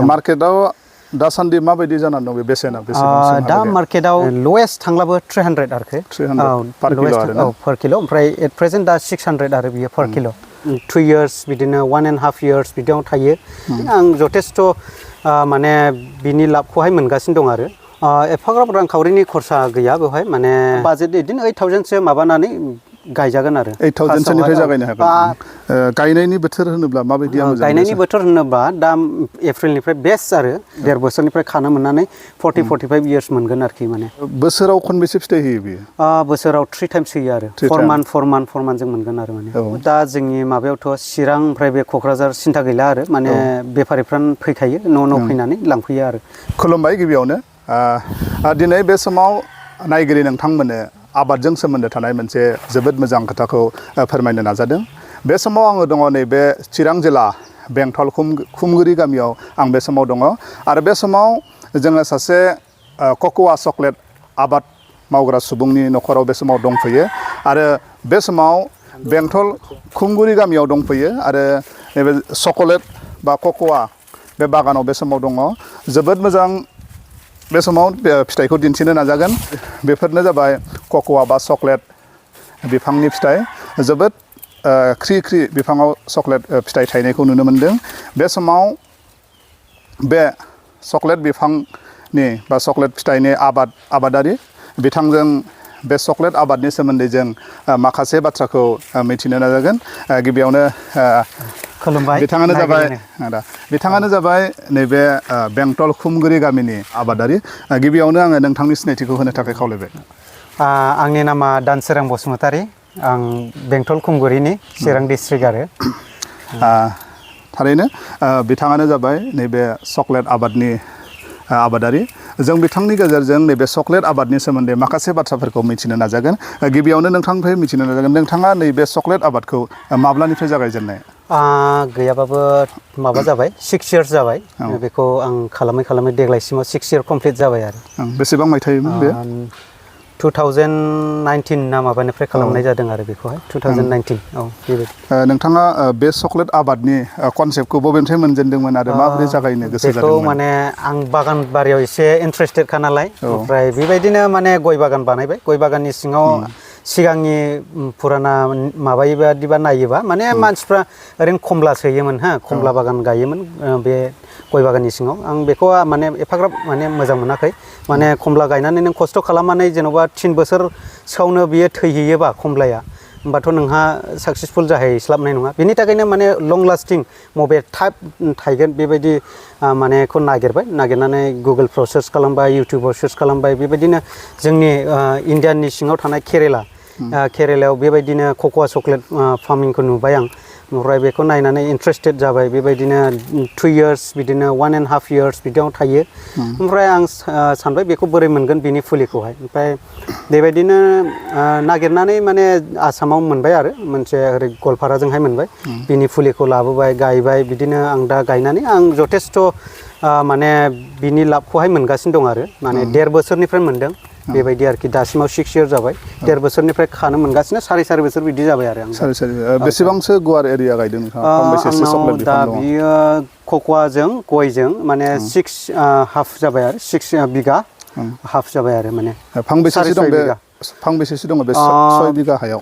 मार्केटाव दासान्दि माबायदि जानानै दं बे बेसेना बेसेबां दा मार्केटाव लवेस्ट थांलाबो 300 आरोखि 300 per kilo आरो ना per kilo ओमफ्राय एट प्रेजेन्ट दा 600 आरो बियो per kilo 2 years बिदिनो 1.5 years बिदियाव थायो आं जथेस्थ माने बिनि लाबखौहाय मोनगासिनो दं आरो एफाग्राब रांखावरिनि खरसा गैया बेवहाय माने बाजेट बिदिनो 8000 सो माबानानै गायजागोन आरो 8000 सोनिफ्राय जागायनो हागोन गायनायनि बोथोर होनोब्ला माबायदि गायनायनि बोथोर होनोबा दा एप्रिलनिफ्राय बेस्ट आरो 1.5 बोसोरनिफ्राय खानो मोननानै 40-45 years मोनगोन आरोखि माने बोसोराव खनबेसे फिथाइ होयो बियो बोसोराव 3 times होयो आरो 4 month जों मोनगोन आरो माने दा जोंनि माबायावथ' चिरां ओमफ्राय बे क'क्राझार सिन्था गैला आरो माने बेफारिफ्रानो फैखायो न' फैनानै लांफैयो आरो खुलुमबाय गिबियावनो दिनै बे समाव नायगिरि नोंथांमोननो आबादजों सोमोन्दो थानाय मोनसे जोबोद मोजां खोथाखौ फोरमायनो नाजादों बे समाव आङो दङ नैबे चिरां जिल्ला बेंटल खुमगुरि गामियाव आं बे समाव दङ आरो बे समाव जोङो सासे कक'व चकलेट आबाद मावग्रा सुबुंनि न'खराव बे समाव दंफैयो आरो बे समाव बेंटल खुमगुरि गामियाव दंफैयो आरो नैबे चकलेट बा कक'व बे बागानाव बे समाव दङ जोबोद मोजां बे समाव फिथाइखौ दिन्थिनो नाजागोन बेफोरनो जाबाय कक'व बा चकलेट बिफांनि फिथाइ जोबोद ख्रि ख्रि बिफाङाव चकलेट फिथाइ थायनायखौ नुनो मोनदों बे समाव बे चकलेट बिफांनि बा चकलेट फिथाइनि आबादारि बिथांजों बे चकलेट आबादनि सोमोन्दै जों माखासे बाथ्राखौ मिथिनो नाजागोन गिबियावनो खुलुमबाय बिथाङानो जाबाय नैबे बेंटल खुमगुरि गामिनि आबादारि गिबियावनो आङो नोंथांनि सिनायथिखौ होनो थाखाय खावलायबाय आंनि नामा दानसोरां बसुमतारी आं बेंटल खुमगुरिनि चिरां डिस्ट्रिक्ट आरो थारैनो बिथाङानो जाबाय नैबे चकलेट आबादनि आबादारि जों बिथांनि गेजेरजों नैबे चकलेट आबादनि सोमोन्दै माखासे बाथ्राफोरखौ मिथिनो नाजागोन गिबियावनो नोंथांनिफ्राय मिथिनो नाजागोन नोंथाङा नैबे चकलेट आबादखौ माब्लानिफ्राय जागायजेननाय गैयाबाबो माबा जाबाय 6 years जाबाय बेखौ आं खालामै देग्लायसिमाव 6 year कमप्लिट जाबाय आरो बेसेबां मायथाइमोन बे 2019 ना माबानिफ्राय खालामनाय जादों आरो बेखौहाय 2019 बेबायदि नोंथाङा बे चकलेट आबादनि कनसेप्टखौ बबेनिफ्राय मोनजेनदोंमोन आरो माबोरै जागायनो गोसो जादोंमोन बेखौ माने आं बागान बारियाव एसे इन्ट्रेस्टेडखा नालाय ओमफ्राय बेबायदिनो माने गय बागान बानायबाय गय बागाननि सिङाव सिगांनि फुराना माबायोबादिबा नायोबा माने मानसिफ्रा ओरैनो खमला सोयोमोन खमला बागान गायोमोन बे गय बागाननि सिङाव आं बेखौ माने एफाग्राब माने मोजां मोनाखै माने खमला गायनानै नों खस्थ' खालामनानै जेन'बा 3 बोसोरसोआवनो बियो थैहैयोबा खमलाया होमबाथ' नोंहा साक्सेसफुल जाहैस्लाबनाय नङा बेनि थाखायनो माने लं लास्टिं मबे थाब थायगोन बेबायदि मानेखौ नागिरनानै गुगोलफ्राव सार्च खालामबाय इउटिउबाव सार्च खालामबाय बेबायदिनो जोंनि इण्डियानि सिङाव थानाय केरेलायाव बेबायदिनो कक'व चकलेट फार्मिंखौ नुबाय आं ओमफ्राय बेखौ नायनानै इन्ट्रेस्टेड जाबाय बेबायदिनो 2 years बिदिनो 1.5 years बिदियाव थायो ओमफ्राय आं सानबाय बेखौ बोरै मोनगोन बिनि फुलिखौहाय ओमफ्राय बेबायदिनो नागिरनानै माने आसामाव मोनबाय आरो मोनसे ओरै गवालपाराजोंहाय मोनबाय बिनि फुलिखौ लाबोबाय गायबाय बिदिनो आं दा गायनानै आं जथेस्थ माने बिनि लाबखौहाय मोनगासिनो दं आरो माने 1.5 बोसोरनिफ्राय मोनदों बेबायदि आरोखि दासिमाव 6 years जाबाय 1.5 बोसोरनिफ्राय खानो मोनगासिनो 4.5 बोसोर बिदि जाबाय आरो आं बेसेबांसो गुवार एरिया गायदों नोंथाङा खमबेसेसो चकलेट बिफां दङ बियो कक'वजों गयजों माने 6.5 जाबाय आरो 6 बिघा हाफ जाबाय आरो माने फांबेसेसो दङ बे 6 बिघा हायाव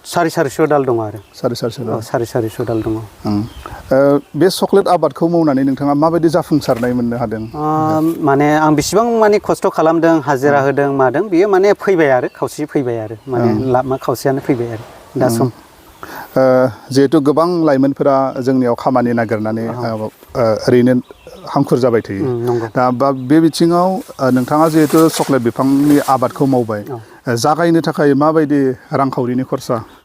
450 दाल दङ आरो 450 दाल दङ बे चकलेट आबादखौ मावनानै नोंथाङा माबायदि जाफुंसारनाय मोननो हादों माने आं बेसेबां माने खस्थ' खालामदों हाजिरा होदों मादों बियो माने फैबाय आरो खावसे फैबाय आरो माने लामा खावसेयानो फैबाय आरो दा सम जिहेतु गोबां लाइमोनफोरा जोंनियाव खामानि नागिरनानै ओरैनो हांखुर जाबाय थायो दा बे बिथिङाव नोंथाङा जिहेतु चकलेट बिफांनि आबादखौ मावबाय जागायनो थाखाय माबायदि रांखावरिनि खरसा